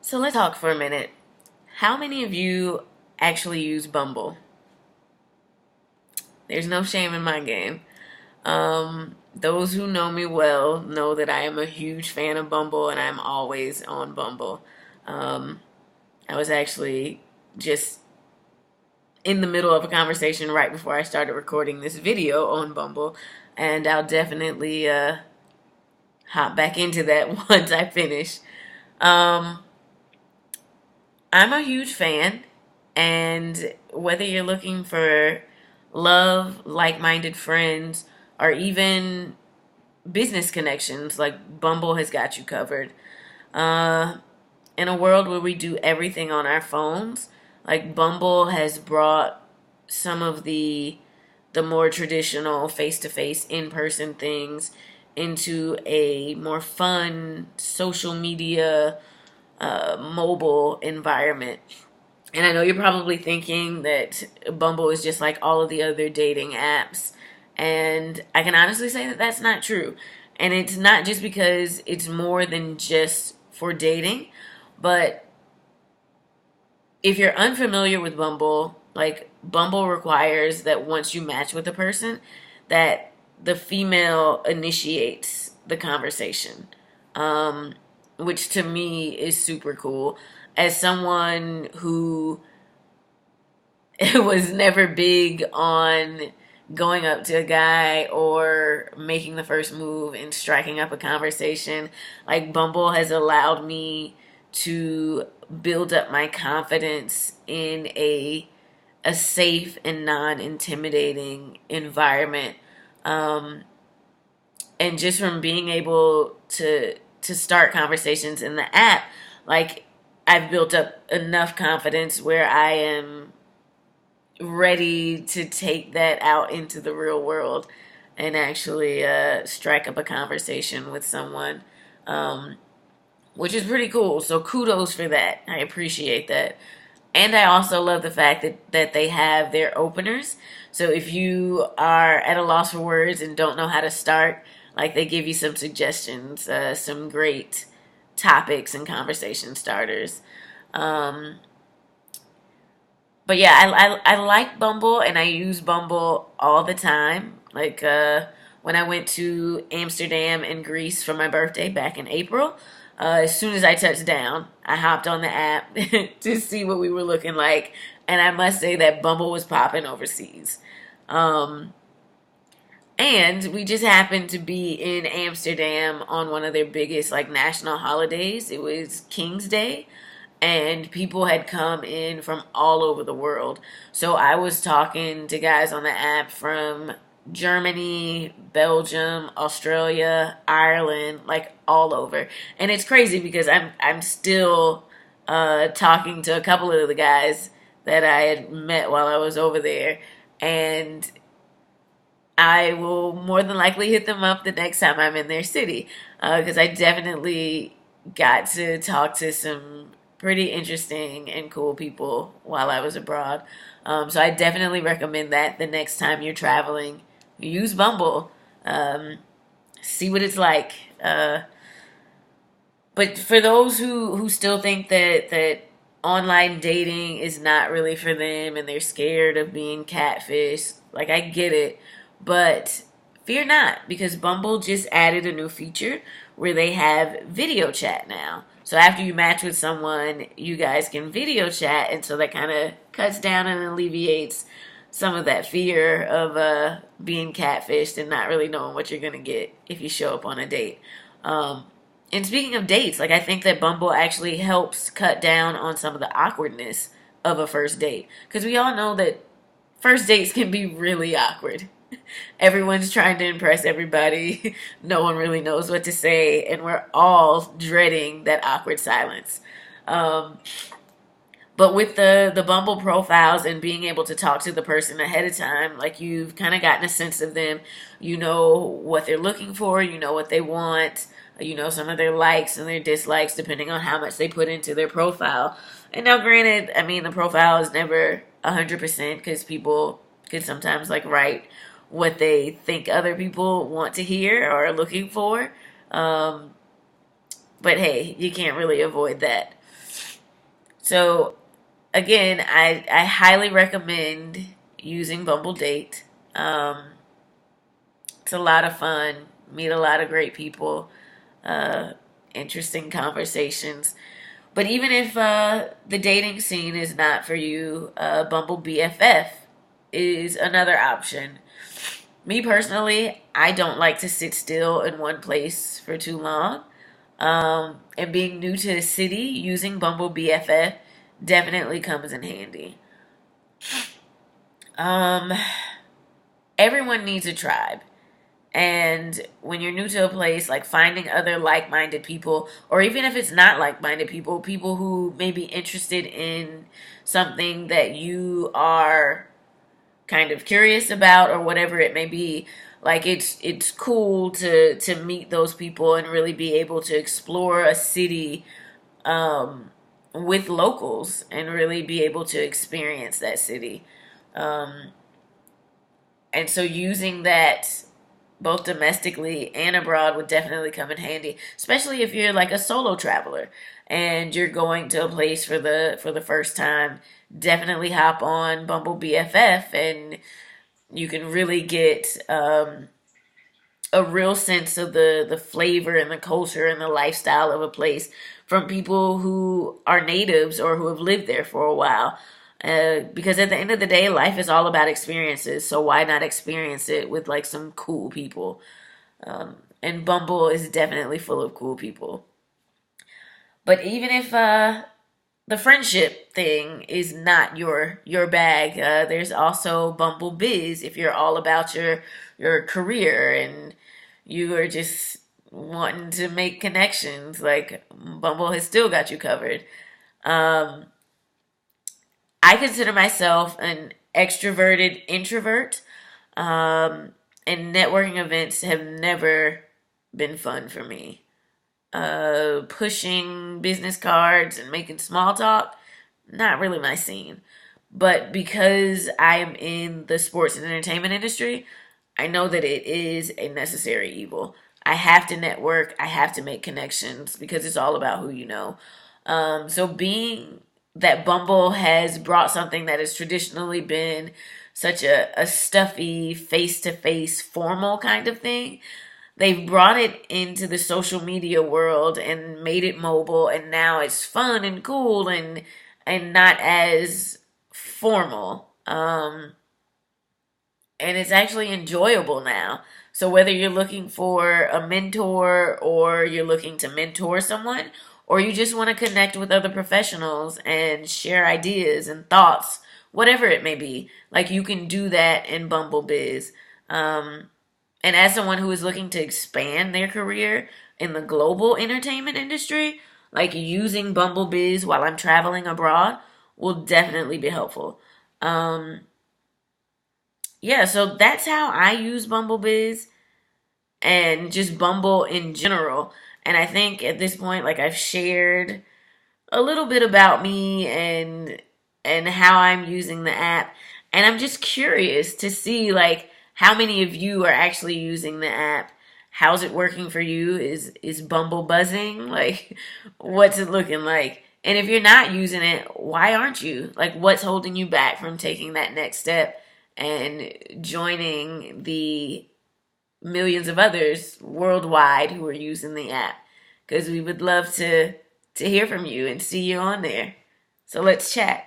So let's talk for a minute. How many of you actually use Bumble? There's no shame in my game. Those who know me well know that I am a huge fan of Bumble and I'm always on Bumble. Um, I was actually just in the middle of a conversation right before I started recording this video on Bumble, and I'll definitely hop back into that once I finish. Um, I'm a huge fan, and whether you're looking for love, like minded friends, or even business connections, like Bumble has got you covered. Uh, in a world where we do everything on our phones, like Bumble has brought some of the more traditional face to face in person things into a more fun social media mobile environment. And I know you're probably thinking that Bumble is just like all of the other dating apps. And I can honestly say that that's not true. And it's not just because it's more than just for dating, but if you're unfamiliar with Bumble, like Bumble requires that once you match with a person, that the female initiates the conversation, um, which to me is super cool. As someone who was never big on going up to a guy or making the first move and striking up a conversation, like Bumble has allowed me to build up my confidence in a safe and non-intimidating environment. Um, and just from being able to start conversations in the app, like I've built up enough confidence where I am ready to take that out into the real world and actually strike up a conversation with someone, um, which is pretty cool. So kudos for that. I appreciate that. And I also love the fact that they have their openers. So if you are at a loss for words and don't know how to start, like they give you some suggestions, some great topics and conversation starters. Um, but yeah, I like Bumble and I use Bumble all the time. Like when I went to Amsterdam and Greece for my birthday back in April, as soon as I touched down, I hopped on the app to see what we were looking like. And I must say that Bumble was popping overseas. Um, and we just happened to be in Amsterdam on one of their biggest like national holidays. It was King's Day, and people had come in from all over the world. So I was talking to guys on the app from Germany, Belgium, Australia, Ireland, like all over. And it's crazy because I'm still talking to a couple of the guys that I had met while I was over there, and I will more than likely hit them up the next time I'm in their city because I definitely got to talk to some pretty interesting and cool people while I was abroad. So I definitely recommend that the next time you're traveling, use Bumble. Um, See what it's like. But for those who still think that online dating is not really for them and they're scared of being catfished, like I get it, but fear not because Bumble just added a new feature where they have video chat now. So after you match with someone, you guys can video chat, and so that kind of cuts down and alleviates some of that fear of being catfished and not really knowing what you're gonna get if you show up on a date. Um, and speaking of dates, like I think that Bumble actually helps cut down on some of the awkwardness of a first date because we all know that first dates can be really awkward. Everyone's trying to impress everybody. No one really knows what to say, and we're all dreading that awkward silence. Um, but with the Bumble profiles and being able to talk to the person ahead of time, like you've kind of gotten a sense of them. You know what they're looking for. You know what they want. You know some of their likes and their dislikes depending on how much they put into their profile. And now, granted, I mean the profile is never 100% because people could sometimes like write what they think other people want to hear or are looking for. Um, but hey, you can't really avoid that. So again, I highly recommend using Bumble Date. Um, it's a lot of fun. Meet a lot of great people. Uh, Interesting conversations. But even if the dating scene is not for you, Bumble BFF is another option. Me personally, I don't like to sit still in one place for too long. And being new to the city, using Bumble BFF definitely comes in handy. Um, Everyone needs a tribe. And when you're new to a place, like finding other like minded people, or even if it's not like minded people, people who may be interested in something that you are kind of curious about or whatever it may be, like it's cool to meet those people and really be able to explore a city um with locals and really be able to experience that city. um and so using that both domestically and abroad would definitely come in handy, especially if you're like a solo traveler and you're going to a place for the first time. Definitely hop on Bumble BFF and you can really get a real sense of the flavor and the culture and the lifestyle of a place from people who are natives or who have lived there for a while. Because at the end of the day, life is all about experiences. So why not experience it with like some cool people? And Bumble is definitely full of cool people. But even if the friendship thing is not your bag, there's also Bumble Biz if you're all about your career and you are just wanting to make connections. Like Bumble has still got you covered. Um, I consider myself an extroverted introvert, and networking events have never been fun for me. Pushing business cards and making small talk, not really my scene. But because I am in the sports and entertainment industry, I know that it is a necessary evil. I have to network, I have to make connections because it's all about who you know. So being that Bumble has brought something that has traditionally been such a stuffy, face to face, formal kind of thing, they've brought it into the social media world and made it mobile, and now it's fun and cool and not as formal. And it's actually enjoyable now. So whether you're looking for a mentor or you're looking to mentor someone or you just want to connect with other professionals and share ideas and thoughts, whatever it may be, like you can do that in Bumble Biz. And as someone who is looking to expand their career in the global entertainment industry, like using Bumble Biz while I'm traveling abroad will definitely be helpful. Um, yeah, so that's how I use Bumble Biz and just Bumble in general. And I think at this point, like I've shared a little bit about me and how I'm using the app. And I'm just curious to see like how many of you are actually using the app. How's it working for you? Is Bumble buzzing? Like what's it looking like? And if you're not using it, why aren't you? Like what's holding you back from taking that next step and joining the millions of others worldwide who are using the app? Because we would love to hear from you and see you on there. So let's chat.